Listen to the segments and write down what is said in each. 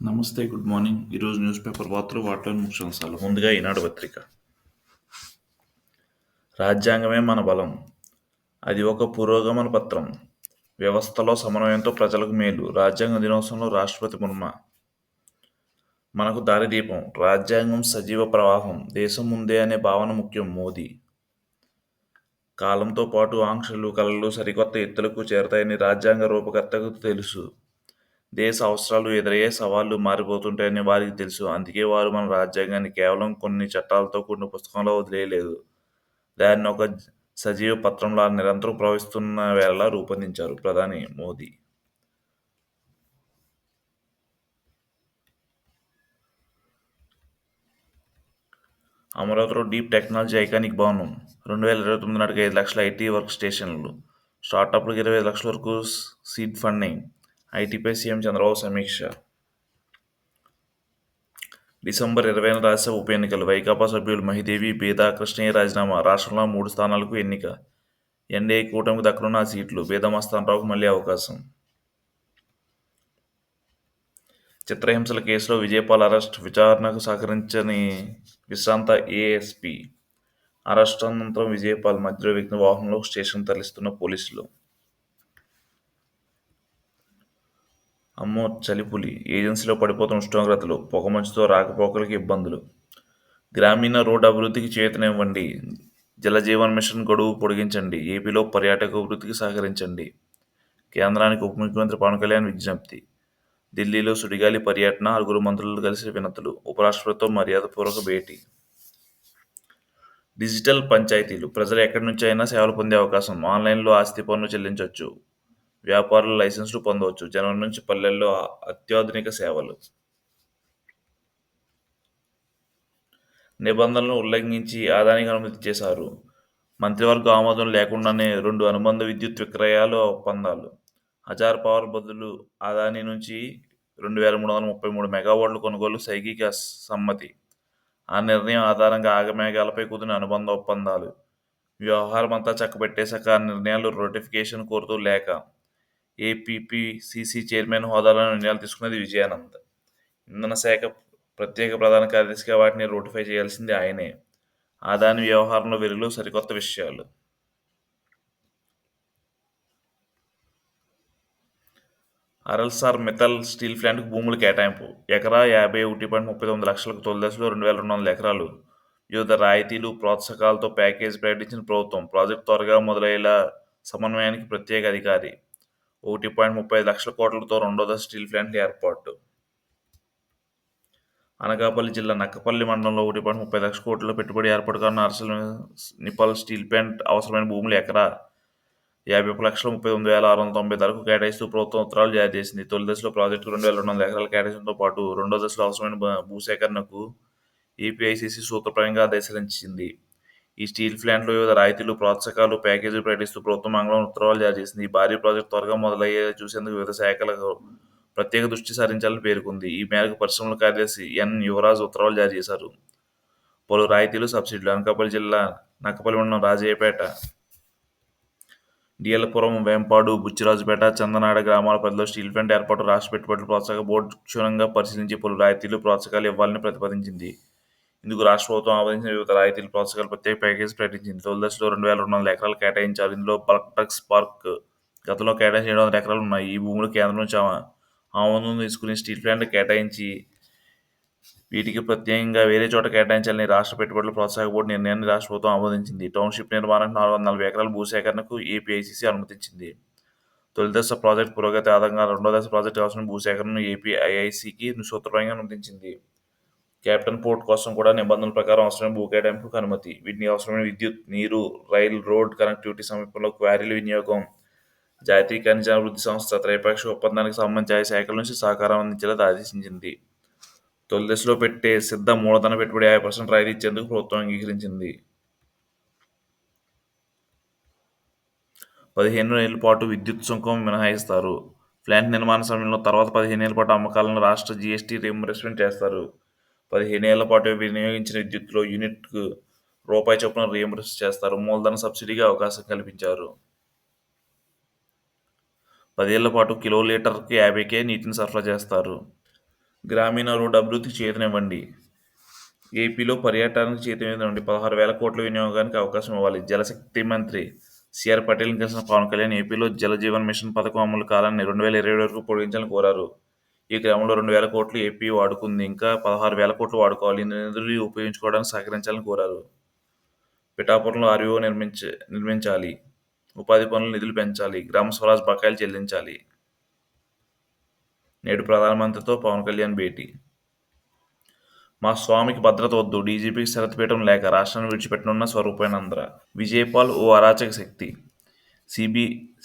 నమస్తే, good morning. ఈరోజు news paper వార్తలు వాటిలోని ముఖ్యాంశాలు. ముందుగా ఈనాడు పత్రిక. రాజ్యాంగమే మన బలం. అది ఒక పురోగమన పత్రం. వ్యవస్థలో సమన్వయంతో ప్రజలకు మేలు. రాజ్యాంగ దినోత్సవంలో రాష్ట్రపతి ముర్మ. మనకు దారిదీపం. రాజ్యాంగం సజీవ ప్రవాహం. దేశం ముందే అనే భావన ముఖ్యం. మోదీ. కాలంతో పాటు ఆంక్షలు, కళలు సరికొత్త ఎత్తులకు చేరతాయని రాజ్యాంగ రూపకర్తకు తెలుసు. దేశ అవసరాలు ఎదురయ్యే సవాళ్లు మారిపోతుంటాయని వారికి తెలుసు. అందుకే వారు మన రాజ్యాంగాన్ని కేవలం కొన్ని చట్టాలతో కూడిన పుస్తకంలో వదిలేయలేదు. దాన్ని ఒక సజీవ పత్రంలా నిరంతరం ప్రవహిస్తున్న వేళలా రూపొందించారు ప్రధాని మోదీ. అమరావతిలో డీప్ టెక్నాలజీ ఐకానిక్ భవనం. 2029 నాటికి 5 లక్షల ఐటీ వర్క్ స్టేషన్లు. స్టార్టప్లకు 25 లక్షల వరకు సీడ్ ఫండింగ్. ఐటీపై సీఎం చంద్రబాబు సమీక్ష. డిసెంబర్ 20న రాజ్యసభ ఉప ఎన్నికలు. వైకాపా సభ్యులు మహిదేవి, బేదా కృష్ణయ్య రాజీనామా. రాష్ట్రంలో 3 స్థానాలకు ఎన్నిక. ఎన్డీఏ కూటమికి దక్కనున్న సీట్లు. బేదమస్తానరావుకు మళ్లీ అవకాశం. చిత్రహింసల కేసులో విజయపాల్ అరెస్ట్. విచారణకు సహకరించని విశ్రాంత ఏఎస్పీ. అరెస్ట్ అనంతరం విజయపాల్ మధ్యలో వ్యక్తిని వాహనంలో స్టేషన్ తరలిస్తున్న పోలీసులు. అమ్మో చలిపులి. ఏజెన్సీలో పడిపోతున్న ఉష్ణోగ్రతలు. పొగమంచుతో రాకపోకలకు ఇబ్బందులు. గ్రామీణ రోడ్డు అభివృద్ధికి చేయూతనివ్వండి. జలజీవన్ మిషన్ గడువు పొడిగించండి. ఏపీలో పర్యాటక అభివృద్ధికి సహకరించండి. కేంద్రానికి ఉప ముఖ్యమంత్రి పవన్ కళ్యాణ్ విజ్ఞప్తి. ఢిల్లీలో సుడిగాలి పర్యటన. 6 మంత్రులు కలిసి వినతులు. ఉపరాష్ట్రపతితో మర్యాదపూర్వక భేటీ. డిజిటల్ పంచాయతీలు. ప్రజలు ఎక్కడి నుంచి అయినా సేవలు పొందే అవకాశం. ఆన్లైన్లో ఆస్తి పన్ను చెల్లించవచ్చు. వ్యాపారులు లైసెన్సులు పొందవచ్చు. జనవరి నుంచి పల్లెల్లో అత్యాధునిక సేవలు. నిబంధనలను ఉల్లంఘించి ఆదానికి అనుమతి చేశారు. మంత్రివర్గ ఆమోదం లేకుండానే 2 అనుబంధ విద్యుత్ విక్రయాలు ఒప్పందాలు. హజార్ పవర్ బదులు అదానీ నుంచి 2333 మెగావాట్ల కొనుగోలు సైకిక సమ్మతి. ఆ నిర్ణయం ఆధారంగా ఆగమేఘాలపై కుదిరిన అనుబంధ ఒప్పందాలు. వ్యవహారం అంతా చక్కబెట్టేశాక ఆ నిర్ణయాలు నోటిఫికేషన్ కోరుతూ లేఖ. ఏపీపీసీసీ చైర్మన్ హోదాలో నిర్ణయాలు తీసుకున్నది విజయానంద్. ఇంధన శాఖ ప్రత్యేక ప్రధాన కార్యదర్శిగా వాటిని నోటిఫై చేయాల్సింది ఆయనే. ఆదాని వ్యవహారంలో వెలుగులో సరికొత్త విషయాలు. అరల్సార్ మిత్తల్ స్టీల్ ప్లాంట్కు భూములు కేటాయింపు. ఎకరా 51.39 లక్షలకు. తొలి దశలో 2200 ఎకరాలు. వివిధ రాయితీలు, ప్రోత్సాహకాలతో ప్యాకేజీ ప్రకటించిన ప్రభుత్వం. ప్రాజెక్టు త్వరగా మొదలయ్యేలా సమన్వయానికి ప్రత్యేక అధికారి. 1.35 లక్షల కోట్లతో రెండో దశ స్టీల్ ప్లాంట్ల ఏర్పాటు. అనకాపల్లి జిల్లా నక్కపల్లి మండలంలో 1.35 లక్షల కోట్ల పెట్టుబడి ఏర్పాటు కానున్న అర్సల్ నిపాల్ స్టీల్ ప్లాంట్ అవసరమైన భూములు ఎకరా 51,39,690 ధరకు కేటాయిస్తూ ప్రభుత్వం ఉత్తర్వులు జారీ చేసింది. తొలి దశలో ప్రాజెక్టుకు 2,200 ఎకరాల కేటాయించడంతో పాటు రెండో దశలో అవసరమైన భూసేకరణకు ఏపీఐసీసీ సూత్రప్రాయంగా ఆదేశాలిచ్చింది. ఈ స్టీల్ ప్లాంట్లో వివిధ రాయితీలు, ప్రోత్సాహకాలు, ప్యాకేజీలు ప్రకటిస్తూ ప్రభుత్వం మంగళవారం ఉత్తర్వులు జారీ చేసింది. ఈ భారీ ప్రాజెక్టు త్వరగా మొదలయ్యేలా చూసేందుకు వివిధ శాఖలకు ప్రత్యేక దృష్టి సారించాలని పేర్కొంది. ఈ మేరకు పరిశ్రమల కార్యదర్శి ఎన్ యువరాజ్ ఉత్తర్వులు జారీ చేశారు. పలు రాయితీలు, సబ్సిడీలు. అనకాపల్లి జిల్లా నక్కపల్లి మండలం రాజయ్యపేట, డిఎల్పురం, వేంపాడు, బుచ్చిరాజుపేట, చందనాడ గ్రామాల పరిధిలో స్టీల్ ప్లాంట్ ఏర్పాటు రాష్ట్ర పెట్టుబడుల ప్రోత్సాహక బోర్డు క్షుణ్ణంగా పరిశీలించి పలు రాయితీలు, ప్రోత్సాహకాలు ఇవ్వాలని ప్రతిపాదించింది. ఇందుకు రాష్ట్ర ప్రభుత్వం ఆమోదించిన వివిధ రాయితీలు, ప్రోత్సాహకాలు ప్రత్యేక ప్యాకేజీ ప్రకటించింది. తొలి దశలో 2,200 ఎకరాలు కేటాయించారు. ఇందులో బల్క్ డ్రగ్స్ పార్క్ గతంలో కేటాయించిన 700 ఎకరాలు ఉన్నాయి. ఈ భూములు కేంద్రం నుంచి ఆమోదం తీసుకుని స్టీల్ ప్లాంట్ కేటాయించి వీటికి ప్రత్యేకంగా వేరే చోట కేటాయించాలని రాష్ట్ర పెట్టుబడుల ప్రోత్సాహక బోర్డు నిర్ణయాన్ని రాష్ట్ర ప్రభుత్వం ఆమోదించింది. టౌన్షిప్ నిర్మాణానికి 440 ఎకరాల భూసేకరణకు ఏపీఐసీసీ అనుమతించింది. తొలి దశ ప్రాజెక్టు పురోగతి ఆధారంగా రెండో దశ ప్రాజెక్టు అవసరమైన భూసేకరణను ఏపీఐఐసీకి సూత్రప్రాయంగా అనుమతించింది. క్యాప్టన్ పోర్ట్ కోసం కూడా నిబంధనల ప్రకారం అవసరమైన భూ కేటాయింపుకు అనుమతి. వీటిని అవసరమైన విద్యుత్, నీరు, రైలు, రోడ్ కనెక్టివిటీ, సమీపంలో క్వారీల వినియోగం, జాతీయ ఖనిజాభివృద్ధి సంస్థ త్రైపాక్షిక ఒప్పందానికి సంబంధించి ఆయా శాఖల నుంచి సహకారం అందించేలా ఆదేశించింది. తొలి దశలో పెట్టే సిద్ధ మూలధన పెట్టుబడి 50% రాయితీ ఇచ్చేందుకు ప్రభుత్వం అంగీకరించింది. 15 ఏళ్ల పాటు విద్యుత్ సుంకం మినహాయిస్తారు. ప్లాంట్ నిర్మాణ సమయంలో తర్వాత 15 ఏళ్ల పాటు అమ్మకాలను రాష్ట్ర జీఎస్టీ రీయింబర్స్మెంట్ చేస్తారు. 15 ఏళ్ల పాటు వినియోగించిన విద్యుత్తులో యూనిట్కు రూపాయి చొప్పున రీయింబర్స్ చేస్తారు. మూలధన సబ్సిడీకి అవకాశం కల్పించారు. 10 ఏళ్ల పాటు కిలోలీటర్కు 50కే నీటిని సరఫరా చేస్తారు. గ్రామీణ రోడ్డు అభివృద్ధికి చేతనివ్వండి. ఏపీలో పర్యాటకానికి చేతనివ్వండి. 16,000 కోట్ల వినియోగానికి అవకాశం ఇవ్వాలి. జలశక్తి మంత్రి సిఆర్ పటేల్ని కలిసిన పవన్ కళ్యాణ్ ఏపీలో జల జీవన్ మిషన్ పథకం అమలు కాలాన్ని 2020 వరకు పొడిగించాలని కోరారు. ఈ క్రమంలో 2,000 కోట్లు ఏపీ వాడుకుంది. ఇంకా 16,000 కోట్లు వాడుకోవాలి. ఈ నిధులు ఉపయోగించుకోవడానికి సహకరించాలని కోరారు. పిఠాపురంలో ఆర్వీఓ నిర్మించాలి. ఉపాధి పనులు నిధులు పెంచాలి. గ్రామ స్వరాజ్ బకాయిలు చెల్లించాలి. నేడు ప్రధానమంత్రితో పవన్ కళ్యాణ్ భేటీ. మా స్వామికి భద్రత వద్దు, డీజీపీకి షరతు పీఠం లేక రాష్ట్రాన్ని విడిచిపెట్టనున్న స్వరూపానంద్ర. విజయపాల్ ఓ అరాచక శక్తి.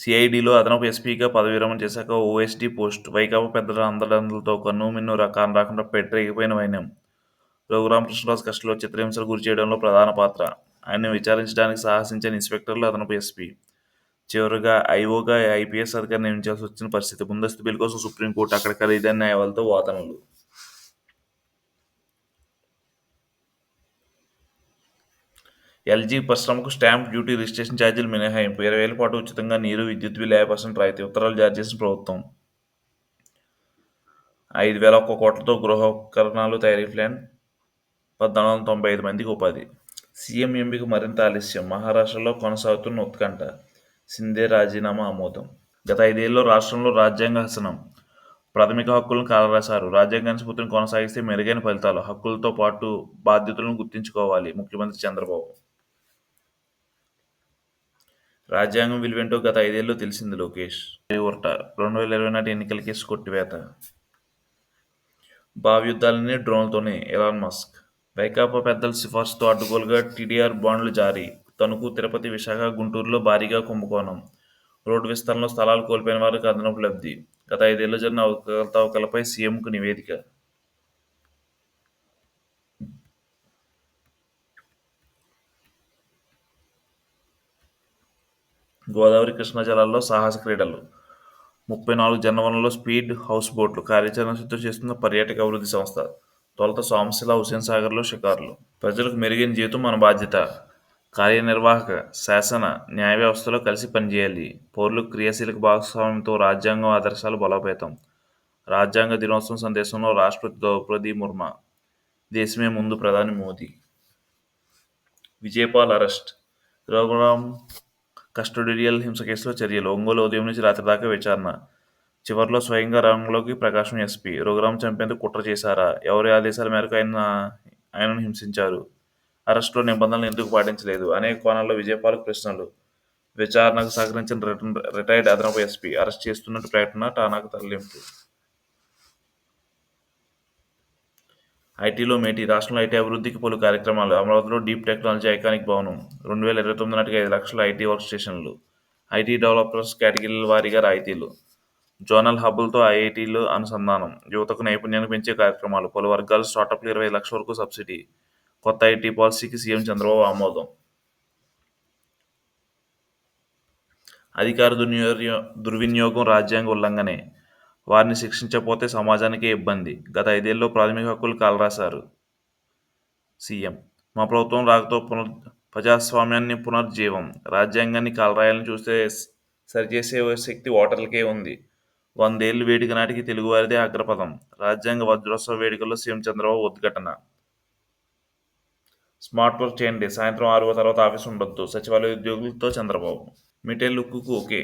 సిఐడిలో అదనపు ఎస్పీగా పదవి విరమణ చేశాక ఓఎస్డీ పోస్ట్. వైకాపా పెద్దల అందడంతో కన్ను మిన్ను కాని రాకుండా పెట్టరేగిపోయిన వైనం. రఘురామకృష్ణరాజు కస్టడీలో చిత్రహింసలు గురి చేయడంలో ప్రధాన పాత్ర. ఆయన్ని విచారించడానికి సాహసించిన ఇన్స్పెక్టర్లు అదనపు ఎస్పీ. చివరగా ఐఓగా ఐపీఎస్ అధికారి నియమించాల్సి వచ్చిన పరిస్థితి. ముందస్తు బిల్ కోసం సుప్రీంకోర్టు అక్కడ ఖరీదైన న్యాయాలతో వాదనలు. ఎల్జీ పరిశ్రమకు స్టాంప్ డ్యూటీ, రిజిస్ట్రేషన్ ఛార్జీలు మినహాయింపు. 20,000 పాటు ఉచితంగా నీరు, విద్యుత్ బిల్లు 50% రాయితీ. ఉత్తర్వులు జారీ చేసిన ప్రభుత్వం. 5,001 కోట్లతో గృహోపకరణాలు తయారీ ప్లాంట్. 1,495 మందికి ఉపాధి. సీఎం ఎంపిక మరింత ఆలస్యం. మహారాష్ట్రలో కొనసాగుతున్న ఉత్కంఠ. సింధే రాజీనామా ఆమోదం. గత 5 ఏళ్లలో రాష్ట్రంలో రాజ్యాంగ హసనం. ప్రాథమిక హక్కులను కాలరాశారు. రాజ్యాంగాన్ని స్ఫూర్తిని కొనసాగిస్తే మెరుగైన ఫలితాలు. హక్కులతో పాటు బాధ్యతలను గుర్తుంచుకోవాలి. ముఖ్యమంత్రి చంద్రబాబు. రాజ్యాంగం విలువేంటో గత 5 ఏళ్లలో తెలిసింది లోకేష్. ఊరట. 2020 నాటి ఎన్నికల కేసు కొట్టివేత. భావ్యుద్ధాలన్నీ డ్రోన్లతోనే ఎలాన్ మస్క్. వైకాపా పెద్దల సిఫార్సుతో అడ్డుగోలుగా టీడీఆర్ బాండ్లు జారీ. తణుకు, తిరుపతి, విశాఖ, గుంటూరులో భారీగా కుంభకోణం. రోడ్డు విస్తరణలో స్థలాలు కోల్పోయిన వారికి అదనపు లబ్ధి. గత 5 ఏళ్లలో జరిగిన అవకతవకలపై సీఎంకు నివేదిక. గోదావరి, కృష్ణా జలాల్లో సాహస క్రీడలు. 34 జనవరంలో స్పీడ్ హౌస్ బోట్లు. కార్యాచరణ సిద్ధం చేస్తున్న పర్యాటక అభివృద్ధి సంస్థ. తొలుత సోమశిల, హుస్సేన్ సాగర్లో షికారులు. ప్రజలకు మెరుగైన జీవితం మన బాధ్యత. కార్యనిర్వాహక, శాసన, న్యాయ వ్యవస్థలో కలిసి పనిచేయాలి. పౌరులకు క్రియాశీలక భాగస్వామ్యంతో రాజ్యాంగం ఆదర్శాలు బలోపేతం. రాజ్యాంగ దినోత్సవం సందేశంలో రాష్ట్రపతి ద్రౌపది ముర్ము. దేశమే ముందు ప్రధాని మోదీ. విజయపాల్ అరెస్ట్. రఘురామ్ కస్టోడియల్ హింస కేసులో చర్యలు. ఒంగోలు ఉదయం నుంచి రాత్రి దాకా విచారణ. చివరిలో స్వయంగా రంగంలోకి ప్రకాశం ఎస్పీ. రఘురామ్ చంపేందుకు కుట్ర చేశారా? ఎవరి ఆదేశాల మేరకు ఆయనను హింసించారు? అరెస్టులో నిబంధనలు ఎందుకు పాటించలేదు? అనేక కోణాల్లో విజయపాల్కు ప్రశ్నలు. విచారణకు సహకరించిన రిటైర్డ్ అదనపు ఎస్పీ. అరెస్ట్ చేస్తున్నట్టు ప్రకటన, ఠానాకు తరలింపు. ఐటీలో మేటీ. రాష్ట్రంలో ఐటీ అభివృద్ధికి పలు కార్యక్రమాలు. అమరావతిలో డీప్ టెక్నాలజీ ఐకానిక్ భవనం. 2029 నాటికి 5 లక్షల ఐటీ వర్క్ స్టేషన్లు. ఐటీ డెవలపర్స్ కేటగిరీల వారీగా రాయితీలు. జోనల్ హబ్బులతో ఐఐటీలు అనుసంధానం. యువతకు నైపుణ్యాన్ని పెంచే కార్యక్రమాలు. పలు వర్గాల స్టార్టప్లు 25 లక్షల వరకు సబ్సిడీ. కొత్త ఐటీ పాలసీకి సీఎం చంద్రబాబు ఆమోదం. అధికార దుర్వినియోగం రాజ్యాంగ ఉల్లంఘనే. వారిని శిక్షించకపోతే సమాజానికే ఇబ్బంది. గత 5 ఏళ్లలో ప్రాథమిక హక్కులు కాలరాశారు సీఎం. మా ప్రభుత్వం రాకతో ప్రజాస్వామ్యాన్ని పునర్జీవం. రాజ్యాంగాన్ని కాలరాయాలని చూస్తే సరిచేసే శక్తి ఓటర్లకే ఉంది. 100 ఏళ్ల వేడుక నాటికి తెలుగువారిదే అగ్రపదం. రాజ్యాంగ వజ్రోత్సవ వేడుకల్లో సీఎం చంద్రబాబు ఉద్ఘాటన. స్మార్ట్ వర్క్ చేయండి, సాయంత్రం 6 తర్వాత ఆఫీసు ఉండొద్దు. సచివాలయ ఉద్యోగులతో చంద్రబాబు. మిటైల్ లుక్కు ఓకే.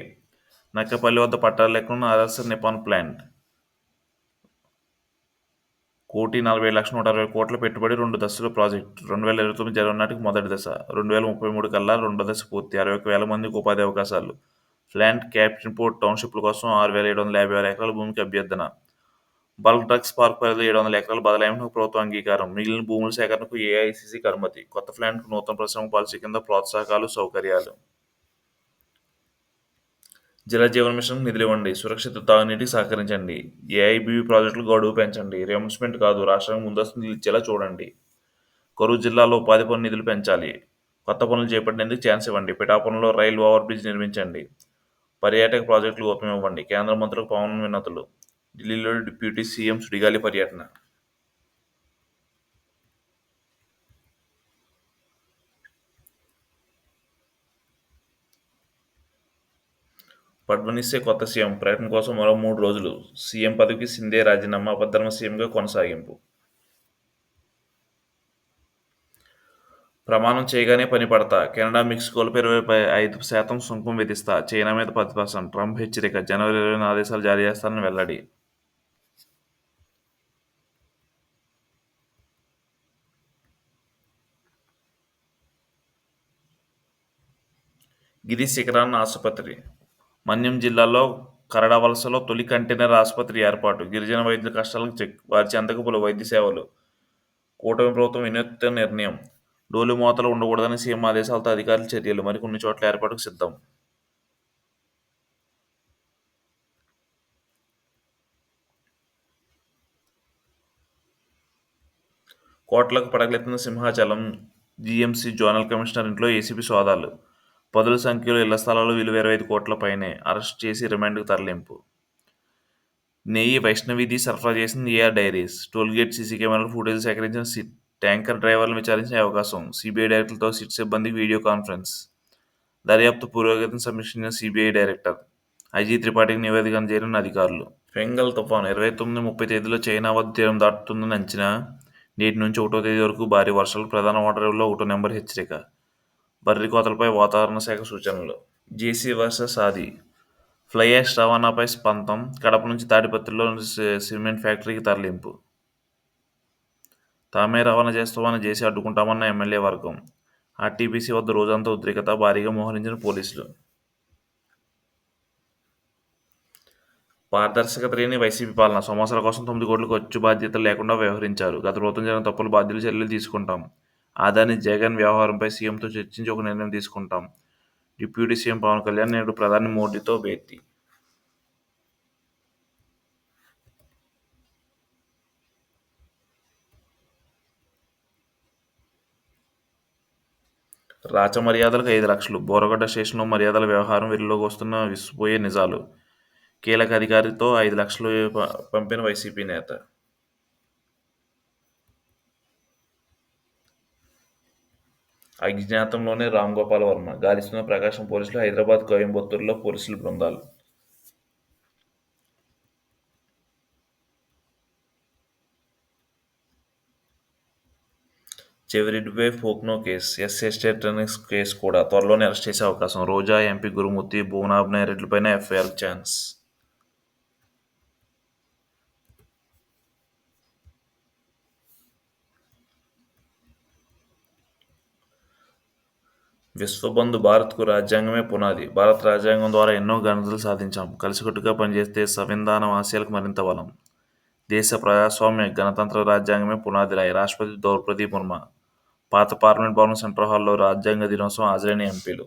నక్కపల్లి వద్ద పట్టాలు లేకుండా ఆర్ఎస్ఆర్ నిపాన్ ప్లాంట్. 1,47,160 కోట్ల పెట్టుబడి, 2 దశల ప్రాజెక్టు. 2029 జనవరి నాటికి మొదటి దశ. 2033 కల్లా రెండో దశ పూర్తి. 61,000 మందికి ఉపాధి అవకాశాలు. ప్లాంట్ క్యాప్షన్ పోర్ట్ టౌన్షిప్ల కోసం 6,756 ఎకరాల భూమికి అభ్యర్థన. బల్క్ డ్రగ్స్ పార్క్ పరిధిలో 700 ఎకరాల బదలాయింపునకు ప్రభుత్వం అంగీకారం. మిగిలిన భూముల సేకరణకు ఏఐసీసీకి అనుమతి. కొత్త ప్లాంట్కు నూతన పరిశ్రమ పాలసీ కింద ప్రోత్సాహకాలు, సౌకర్యాలు. జల జీవన్ మిషన్కు నిధులివ్వండి. సురక్షిత తాగునీటికి సహకరించండి. ఏఐబీవీ ప్రాజెక్టులు గడువు పెంచండి. రియంబర్స్మెంట్ కాదు, రాష్ట్రానికి ముందస్తు నిధులు ఇచ్చేలా చూడండి. కరూరు జిల్లాలో ఉపాధి పనులు నిధులు పెంచాలి. కొత్త పనులు చేపట్టేందుకు ఛాన్స్ ఇవ్వండి. పిఠాపురంలో రైల్ ఓవర్ బ్రిడ్జ్ నిర్మించండి. పర్యాటక ప్రాజెక్టులు ఊతమివ్వండి. కేంద్ర మంత్రులకు పవన్ వినతులు. ఢిల్లీలో డిప్యూటీ సీఎం సుడిగాలి పర్యటన. ఫడ్నవీసే కొత్త సీఎం ప్రకటన కోసం మరో 3 రోజులు. సీఎం పదవికి సింధే రాజీనామా, ఆపద్ధర్మ సీఎంగా కొనసాగింపు. ప్రమాణం చేయగానే పని పడతా. కెనడా, మెక్సికోలపై 25% సుంకం విధిస్తా. చైనా మీద 10%. ట్రంప్ హెచ్చరిక. జనవరి 20న ఆదేశాలు జారీ చేస్తానని వెల్లడి. గిరి శిఖరాన్న ఆసుపత్రి. మన్యం జిల్లాలో కరడవలసలో తొలి కంటైనర్ ఆసుపత్రి ఏర్పాటు. గిరిజన వైద్యుల కష్టాలకు చెక్. వారి చెంతకు పలు వైద్య సేవలు. కూటమి ప్రభుత్వం వినూత్న నిర్ణయం. డోలు మోతలు ఉండకూడదని సీఎం ఆదేశాలతో అధికారుల చర్యలు. మరికొన్ని చోట్ల ఏర్పాటుకు సిద్ధం. కోట్లకు పడగలెత్తిన సింహాచలం. జీఎంసీ జోనల్ కమిషనర్ ఇంట్లో ఏసీబీ సోదాలు. పదుల సంఖ్యలో ఇళ్ల స్థలాలు విలువ 25 కోట్ల పైనే. అరెస్ట్ చేసి రిమాండ్కు తరలింపు. నెయ్యి వైష్ణవిది సరఫరా చేసింది ఏఆర్ డైరీస్. టోల్గేట్ సీసీ కెమెరాల ఫుటేజ్ సేకరించిన సిట్. ట్యాంకర్ డ్రైవర్లను విచారించే అవకాశం. సిబిఐ డైరెక్టర్లతో సిట్ సిబ్బందికి వీడియో కాన్ఫరెన్స్. దర్యాప్తు పురోగతిని సమీక్షించిన సిబిఐ డైరెక్టర్. ఐజీ త్రిపాఠికి నివేదిక అందజేయనున్న అధికారులు. ఫెంగల్ తుఫాను 29-30 తేదీలో చైనా వద్ద తీరం దాటుతుందని అంచనా. నేటి నుంచి 1వ తేదీ వరకు భారీ వర్షాలు. ప్రధాన ఓడరేవుల్లో 1 నెంబర్ హెచ్చరిక. బర్రి కోతలపై వాతావరణ శాఖ సూచనలు. JC versus Adi. Fly ash రవాణాపై స్పందం. కడప నుంచి తాడిపత్రిలో సిమెంట్ ఫ్యాక్టరీకి తరలింపు. తామే రవాణా చేస్తామని జేసీ అడ్డుకుంటామన్న ఎమ్మెల్యే వర్గం. ఆర్టీపీసీ వద్ద రోజంతా ఉద్రిక్తత. భారీగా మోహరించిన పోలీసులు. పారదర్శకత లేని వైసీపీ పాలన. సమస్యల కోసం 9 కోట్ల ఖర్చు బాధ్యతలు లేకుండా వ్యవహరించారు. గత ప్రభుత్వం జరిగిన తప్పులు బాధ్యుల చర్యలు తీసుకుంటాం. ఆదాని జగన్ వ్యవహారంపై సీఎంతో చర్చించి ఒక నిర్ణయం తీసుకుంటాం. డిప్యూటీ సీఎం పవన్ కళ్యాణ్ నేడు ప్రధాని మోడీతో భేటీ. రాచ మర్యాదలకు 5 లక్షలు. బోరగడ్డ స్టేషన్లో మర్యాదల వ్యవహారం వెలుగులోకి వస్తున్న విసిపోయే నిజాలు. కీలక అధికారితో 5 లక్షలు పంపిన వైసీపీ నేత. అజ్ఞాతంలోనే రామ్ గోపాల్ వర్మ. గాలిస్తున్న ప్రకాశం పోలీసులు. హైదరాబాద్, కోయంబత్తూరులో పోలీసుల బృందాలు. చెవిరెడ్డిపై ఫోక్నో కేసు. ఎస్సీ ఎస్టేట్ కేసు కూడా త్వరలోనే అరెస్ట్ చేసే అవకాశం. రోజా, ఎంపీ గురుమూర్తి, భువనాభినయ్ రెడ్డిపైన ఎఫ్ఐఆర్ ఛాన్స్. విశ్వబంధు. భారత్కు రాజ్యాంగమే పునాది. భారత రాజ్యాంగం ద్వారా ఎన్నో ఘనతలు సాధించాం. కలిసికట్టుగా పనిచేస్తే సంవిధానం ఆశయాలకు మరింత బలం. దేశ ప్రజాస్వామ్య గణతంత్ర రాజ్యాంగమే పునాదిరాయి. రాష్ట్రపతి ద్రౌపది ముర్ము. పాత పార్లమెంట్ భవనం సెంట్రల్ హాల్లో రాజ్యాంగ దినోత్సవం. హాజరైన ఎంపీలు.